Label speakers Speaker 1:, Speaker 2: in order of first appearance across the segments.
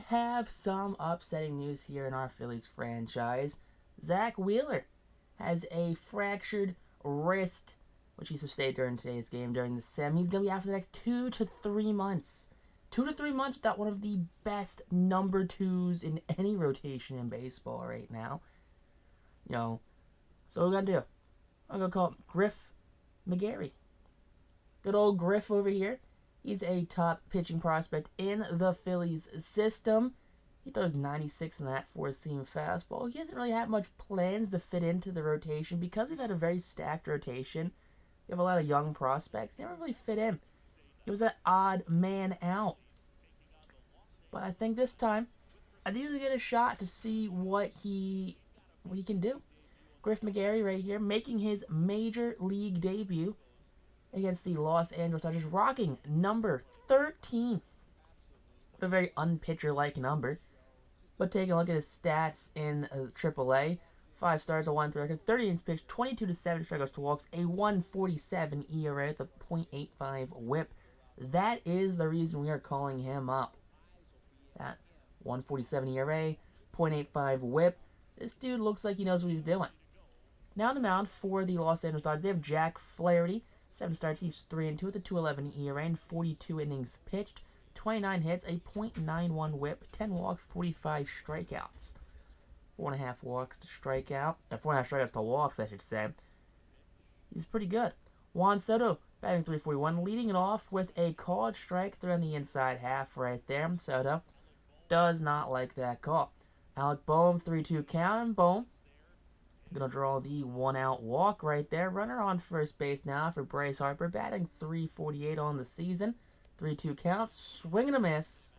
Speaker 1: have some upsetting news here in our Phillies franchise. Zack Wheeler has a fractured wrist, which he sustained during today's game during the sim. He's going to be out for the next 2 to 3 months. 2 to 3 months without one of the best number twos in any rotation in baseball right now. So what we're going to do? I'm going to call it Griff McGarry. Good old Griff over here. He's a top pitching prospect in the Phillies system. He throws 96 in that four-seam fastball. He hasn't really had much plans to fit into the rotation because we've had a very stacked rotation. We have a lot of young prospects. He never really fit in. He was that odd man out. But I think this time, I think he'll get a shot to see what he can do. Griff McGarry right here making his major league debut against the Los Angeles Dodgers, rocking number 13. What a very unpitcher-like number. But taking a look at his stats in AAA, 5 stars, a 1-3 record, 30 innings pitched, 22 to 7 strikeouts to walks, a 1.47 ERA with a .85 WHIP. That is the reason we are calling him up. That 1.47 ERA, .85 WHIP. This dude looks like he knows what he's doing. Now on the mound for the Los Angeles Dodgers, they have Jack Flaherty. 7 starts, he's 3-2 with a 2.11 ERA and 42 innings pitched, 29 hits, a .91 WHIP, 10 walks, 45 strikeouts. 4.5 walks to strikeout. 4.5 strikeouts to walks, I should say. He's pretty good. Juan Soto, batting .341, leading it off with a called strike through on the inside half right there. Soto does not like that call. Alec Boehm, 3-2 count, and Boehm going to draw the 1-out walk right there. Runner on first base now for Bryce Harper, batting .348 on the season. 3-2 count, swing and a miss.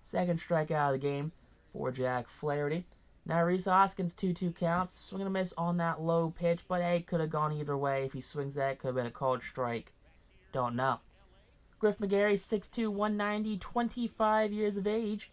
Speaker 1: Second strikeout of the game for Jack Flaherty. Now Rhys Hoskins, 2-2 count, swing and a miss on that low pitch, but hey, could have gone either way. If he swings that, could have been a called strike. Don't know. Griff McGarry, 6'2", 190, 25 years of age.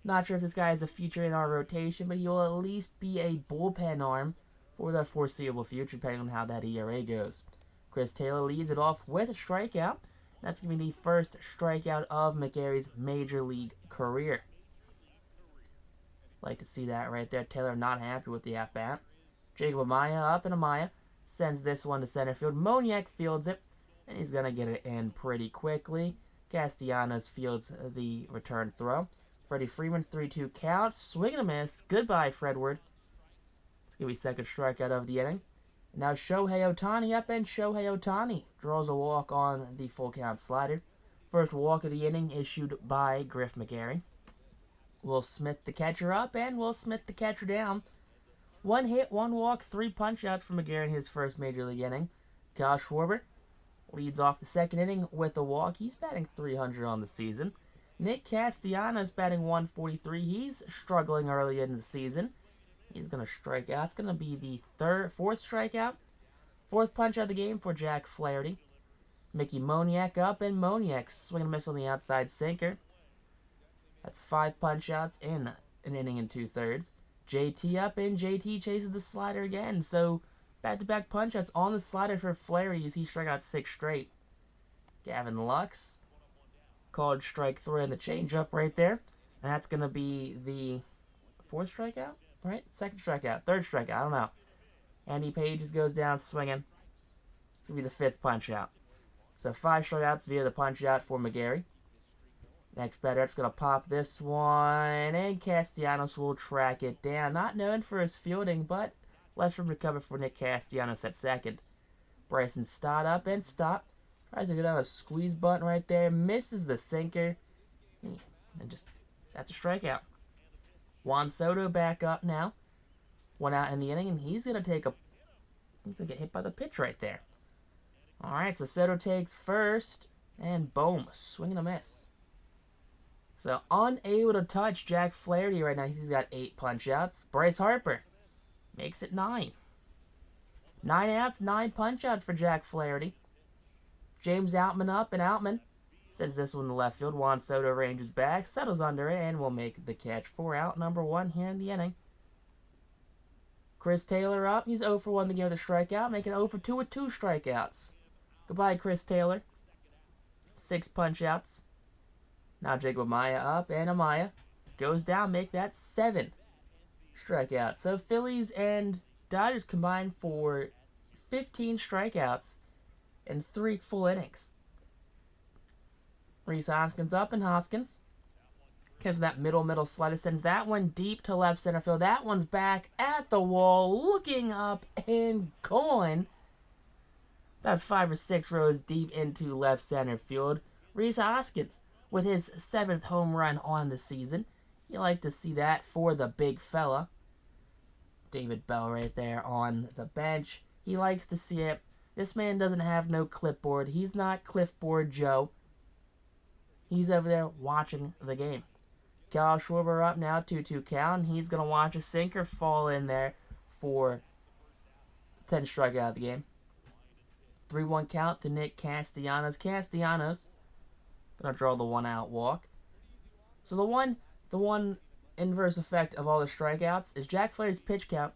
Speaker 1: Not sure if this guy has a future in our rotation, but he will at least be a bullpen arm for the foreseeable future, depending on how that ERA goes. Chris Taylor leads it off with a strikeout. That's going to be the first strikeout of McGarry's major league career. Like to see that right there. Taylor not happy with the at-bat. Jacob Amaya up, and Amaya sends this one to center field. Moniak fields it, and he's going to get it in pretty quickly. Castellanos fields the return throw. Freddie Freeman, 3-2 count, swing and a miss. Goodbye, Fredward. It's going to be second strikeout of the inning. Now Shohei Ohtani up, and Shohei Ohtani draws a walk on the full count slider. First walk of the inning issued by Griff McGarry. Will Smith the catcher up, and Will Smith the catcher down. 1 hit, 1 walk, 3 punch-outs for McGarry in his first major league inning. Kyle Schwarber leads off the second inning with a walk. He's batting .300 on the season. Nick Castellanos batting .143. He's struggling early in the season. He's going to strike out. It's going to be the fourth strikeout. Fourth punch out of the game for Jack Flaherty. Mickey Moniak up, and Moniak swing and miss on the outside sinker. That's 5 punch outs in an inning and 2/3. JT up, and JT chases the slider again. So back-to-back punch outs on the slider for Flaherty as he struck out 6 straight. Gavin Lux called strike 3 in the changeup right there. And that's going to be the 4th strikeout, right? 2nd strikeout, 3rd strikeout, I don't know. Andy Pages goes down swinging. It's going to be the 5th punch out. So 5 strikeouts via the punch out for McGarry. Next batter up's going to pop this one, and Castellanos will track it down. Not known for his fielding, but less room to cover for Nick Castellanos at second. Bryson Stott up, and Stott tries to go down a squeeze button right there, misses the sinker, and just, that's a strikeout. Juan Soto back up now. 1 out in the inning, and he's going to get hit by the pitch right there. Alright, so Soto takes first, and boom, swing and a miss. So unable to touch Jack Flaherty right now. He's got 8 punch outs. Bryce Harper makes it 9. 9 outs, 9 punch outs for Jack Flaherty. James Outman up, and Outman sends this one to left field. Juan Soto ranges back, settles under it, and will make the catch for out number 1 here in the inning. Chris Taylor up. He's 0 for 1 the game with a strikeout, making 0 for 2 with 2 strikeouts. Goodbye, Chris Taylor. 6 punch outs. Now Jacob Amaya up, and Amaya goes down, make that 7 strikeouts. So Phillies and Dodgers combined for 15 strikeouts in 3 full innings. Rhys Hoskins up, and Hoskins catches that middle slider, sends that one deep to left center field. That one's back at the wall, looking up and going about 5 or 6 rows deep into left center field. Rhys Hoskins with his 7th home run on the season. You like to see that for the big fella. David Bell right there on the bench. He likes to see it. This man doesn't have no clipboard. He's not Clipboard Joe. He's over there watching the game. Kyle Schwarber up now, 2-2 count. He's going to watch a sinker fall in there for 10 strikeout of the game. 3-1 count to Nick Castellanos. Castellanos going to draw the 1-out walk. So the one inverse effect of all the strikeouts is Jack Flaherty's pitch count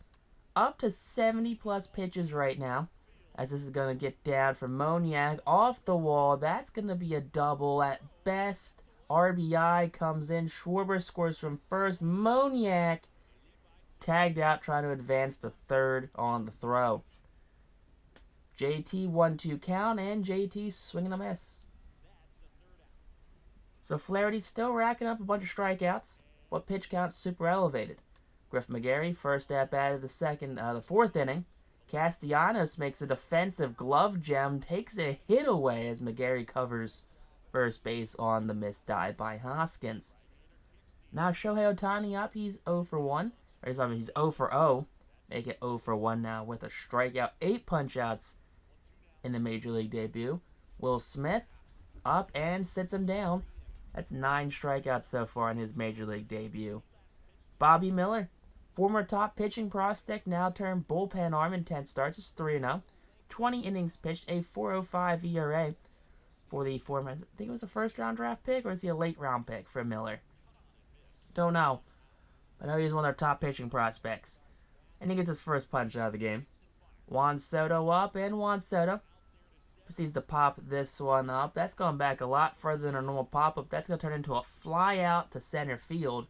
Speaker 1: up to 70-plus pitches right now. As this is going to get down from Moniak off the wall. That's going to be a double at best. RBI comes in. Schwarber scores from first. Moniak tagged out trying to advance to third on the throw. JT 1-2 count, and JT swinging a miss. So Flaherty still racking up a bunch of strikeouts, but pitch count super elevated. Griff McGarry first at bat of the 4th inning. Castellanos makes a defensive glove gem, takes a hit away as McGarry covers first base on the missed dive by Hoskins. Now Shohei Ohtani up, he's 0 for 1. He's 0 for 0. Make it 0 for 1 now with a strikeout. 8 punch-outs in the Major League debut. Will Smith up and sits him down. That's 9 strikeouts so far in his Major League debut. Bobby Miller, former top pitching prospect, now turned bullpen arm in 10 starts, is 3-0. 20 innings pitched, a 4.05 ERA for the former, I think it was a first-round draft pick, or is he a late-round pick for Miller? Don't know. I know he's one of their top pitching prospects. And he gets his first punch out of the game. Juan Soto up, and Juan Soto proceeds to pop this one up. That's going back a lot further than a normal pop-up. That's going to turn into a fly out to center field.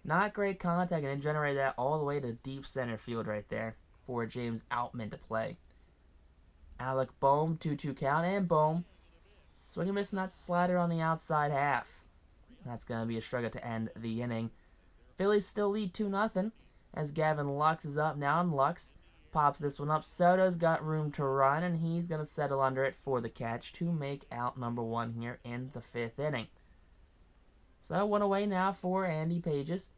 Speaker 1: Not great contact, and then generate that all the way to deep center field right there for James Outman to play. Alec Bohm, 2-2 count, and Bohm swing and miss on that slider on the outside half. That's going to be a struggle to end the inning. Phillies still lead 2-0 as Gavin Lux is up now, and Lux pops this one up. Soto's got room to run, and he's going to settle under it for the catch to make out number 1 here in the 5th inning. So 1 away now for Andy Pages.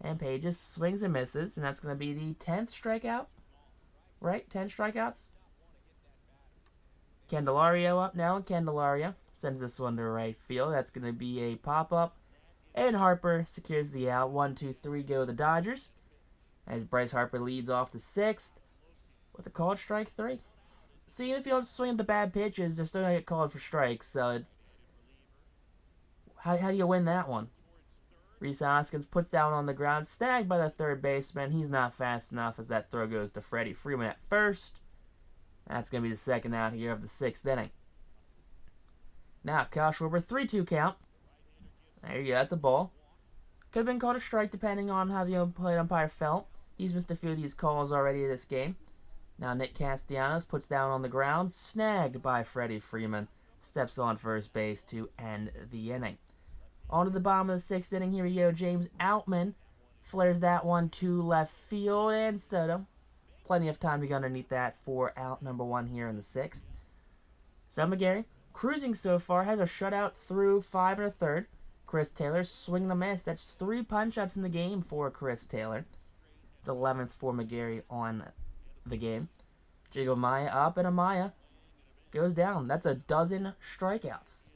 Speaker 1: And Pages swings and misses, and that's going to be the 10th strikeout. Right? 10 strikeouts. Candelario up now, and Candelario sends this one to right field. That's going to be a pop-up. And Harper secures the out. 1-2-3 go the Dodgers. As Bryce Harper leads off the 6th with a called strike 3. See, if you don't swing at the bad pitches, they're still going to get called for strikes. So it's how do you win that one? Rhys Hoskins puts down on the ground, snagged by the third baseman. He's not fast enough as that throw goes to Freddie Freeman at first. That's going to be the 2nd out here of the 6th inning. Now, Kyle Schwarber, 3-2 count. There you go, that's a ball. Could have been called a strike depending on how the plate umpire felt. He's missed a few of these calls already this game. Now Nick Castellanos puts down on the ground, snagged by Freddie Freeman. Steps on first base to end the inning. On to the bottom of the 6th inning, here we go. James Outman flares that one to left field, and Soto. Plenty of time to go underneath that for out number 1 here in the 6th. So McGarry, cruising so far, has a shutout through 5 1/3. Chris Taylor swinging a miss. That's 3 punch-outs in the game for Chris Taylor. It's 11th for McGarry on the game. Jacob Amaya up, and Amaya goes down. That's a dozen strikeouts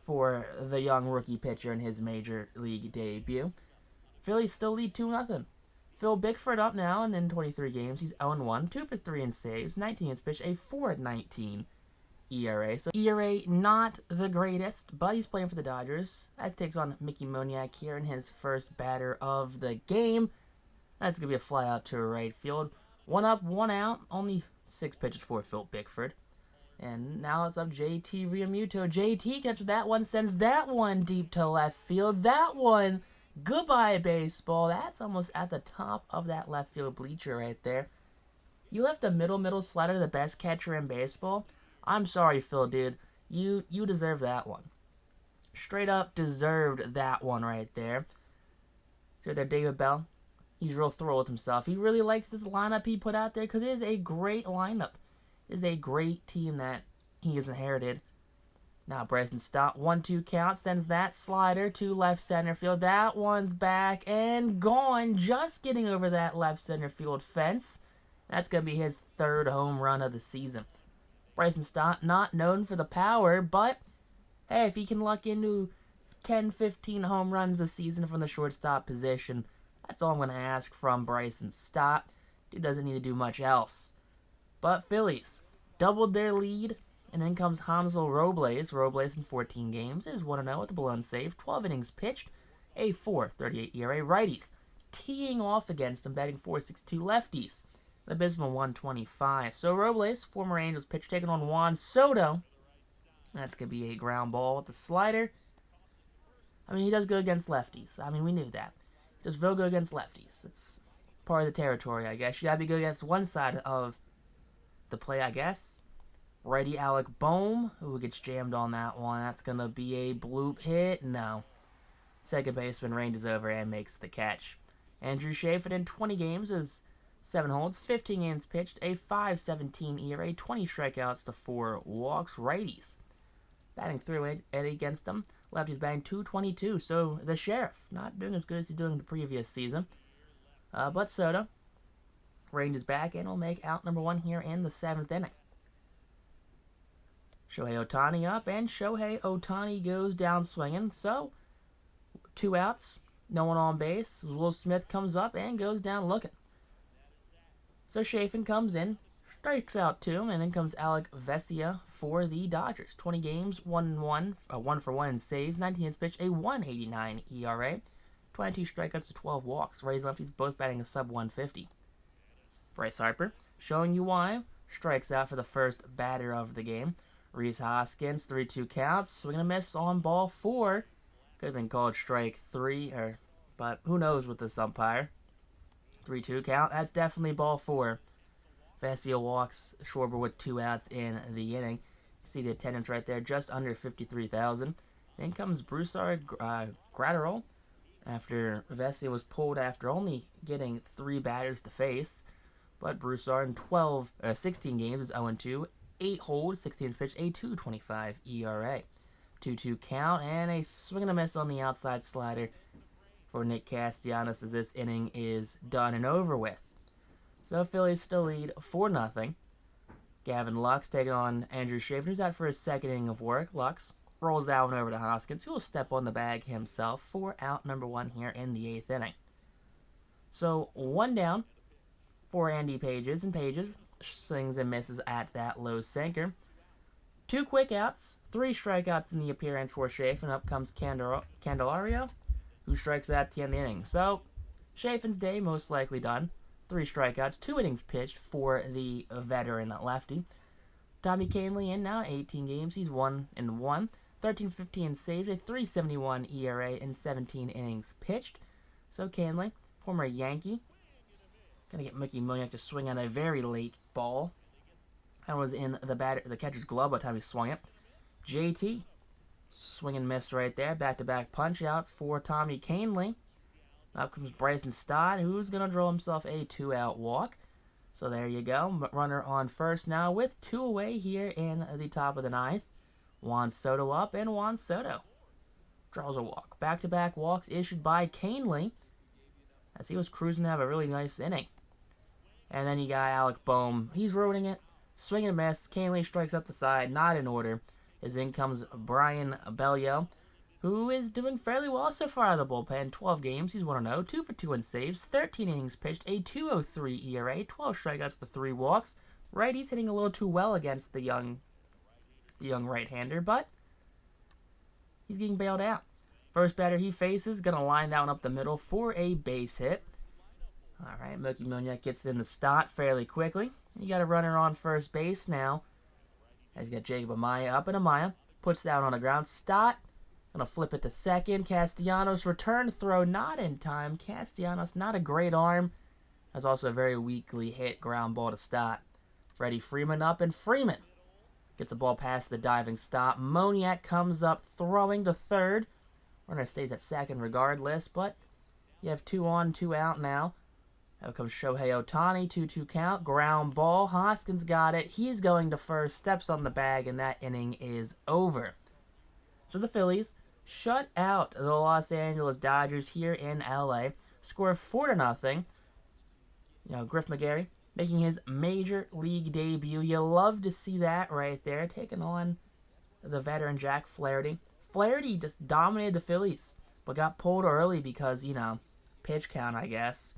Speaker 1: for the young rookie pitcher in his Major League debut. Phillies still lead 2-0. Phil Bickford up now, and in 23 games, he's 0-1, 2 for 3 in saves, 19 hits pitched, a 4.19 ERA. So ERA not the greatest, but he's playing for the Dodgers. As takes on Mickey Moniak here in his first batter of the game. That's going to be a fly out to right field. 1 up, 1 out, only 6 pitches for Phil Bickford. And now it's up JT Realmuto. JT catches that one, sends that one deep to left field. That one, goodbye baseball. That's almost at the top of that left field bleacher right there. You left the middle slider, the best catcher in baseball. I'm sorry, Phil, dude. You deserve that one. Straight up deserved that one right there. See right there, David Bell. He's real thrilled with himself. He really likes this lineup he put out there because it is a great lineup. It is a great team that he has inherited. Now Bryson Stott, 1-2 count, sends that slider to left center field. That one's back and gone, just getting over that left center field fence. That's going to be his third home run of the season. Bryson Stott, not known for the power, but hey, if he can luck into 10, 15 home runs a season from the shortstop position, that's all I'm going to ask from Bryson Stott. Dude doesn't need to do much else. But Phillies doubled their lead, and in comes Hansel Robles. Robles in 14 games is 1-0 with the blown save, 12 innings pitched, a 4.38 ERA. Righties teeing off against him, batting .462. Lefties, an abysmal 125. So Robles, former Angels pitcher, taking on Juan Soto. That's going to be a ground ball with the slider. I mean, he does good against lefties. I mean, we knew that. He does real good against lefties. It's part of the territory, I guess. You got to be good against one side of the play, I guess. Righty Alec Boehm, who gets jammed on that one. That's going to be a bloop hit. No. Second baseman ranges over and makes the catch. Andrew Shaffer in 20 games is 7 holds, 15 innings pitched, a 5.17 ERA, 20 strikeouts to 4 walks. Righties batting through Eddie against them. Lefties batting .222. So the Sheriff not doing as good as he's doing the previous season. But Soto ranges back and will make out number 1 here in the 7th inning. Shohei Ohtani up, and Shohei Ohtani goes down swinging. So 2 outs, no one on base. Will Smith comes up and goes down looking. So Chafin comes in, strikes out 2, and then comes Alec Vesia for the Dodgers. 20 games, 1-1, 1-for-1 in saves, 19 innings pitched, a 1.89 ERA, 22 strikeouts to 12 walks. Rays lefties both batting a sub 150. Bryce Harper, showing you why, strikes out for the first batter of the game. Rhys Hoskins, 3-2 counts, swinging a miss on ball 4. Could have been called strike 3, but who knows with this umpire. 3-2 count, that's definitely ball 4. Vesia walks Schwarber with 2 outs in the inning. You see the attendance right there, just under 53,000. Then comes Brusar Graterol after Vesia was pulled after only getting 3 batters to face. But Broussard in 16 games is 0-2, 8 holds, 16 pitched, a 2.25 ERA. 2-2 count, and a swing and a miss on the outside slider for Nick Castellanos as this inning is done and over with. So Phillies still lead 4-0. Gavin Lux taking on Andrew Shaffer, who's out for his second inning of work. Lux rolls that one over to Hoskins, who will step on the bag himself for out number 1 here in the 8th inning. So 1 down for Andy Pages, and Pages swings and misses at that low sinker. 2 quick outs, 3 strikeouts in the appearance for Chafin. Up comes Candelario, who strikes out at the end of the inning. So Chafin's day most likely done. 3 strikeouts, 2 innings pitched for the veteran lefty. Tommy Kahnle in now, 18 games. He's 1-1, 13-15 saves, a 3.71 ERA, and 17 innings pitched. So Kahnle, former Yankee, gonna get Mickey Moniak to swing on a very late ball. That was in the catcher's glove by the time he swung it. JT, swing and miss right there. Back-to-back punch-outs for Tommy Kahnle. Up comes Bryson Stott, who's going to draw himself a 2-out walk. So there you go. Runner on first now with 2 away here in the top of the 9th. Juan Soto up, and Juan Soto draws a walk. Back-to-back walks issued by Kahnle as he was cruising to have a really nice inning. And then you got Alec Boehm. He's roading it. Swing and miss. Kahnle strikes up the side. Not in order. As in comes Brian Bellio, who is doing fairly well so far out of the bullpen. 12 games, he's 1-0, 2 for 2 in saves, 13 innings pitched, a 2.03 ERA, 12 strikeouts to 3 walks. Righty's hitting a little too well against the young right-hander, but he's getting bailed out. First batter he faces, going to line that one up the middle for a base hit. All right, Mookie Moniak gets in the Stott fairly quickly. You got a runner on first base now. As you got Jacob Amaya up, and Amaya puts down on the ground. Stott gonna flip it to second. Castellanos return throw not in time. Castellanos, not a great arm. That's also a very weakly hit ground ball to Stott. Freddie Freeman up, and Freeman gets the ball past the diving Stott. Moniak comes up throwing to third. Runner stays at second regardless, but you have 2 on, 2 out now. Out comes Shohei Ohtani, 2-2 count. Ground ball. Hoskins got it. He's going to first, steps on the bag, and that inning is over. So the Phillies shut out the Los Angeles Dodgers here in LA. Score 4-0. Griff McGarry making his major league debut. You love to see that right there, taking on the veteran Jack Flaherty. Flaherty just dominated the Phillies, but got pulled early because, pitch count, I guess.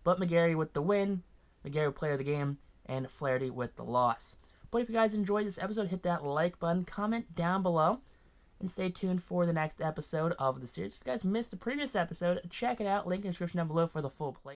Speaker 1: But McGarry with the win, McGarry player of the game, and Flaherty with the loss. But if you guys enjoyed this episode, hit that like button, comment down below, and stay tuned for the next episode of the series. If you guys missed the previous episode, check it out. Link in the description down below for the full play.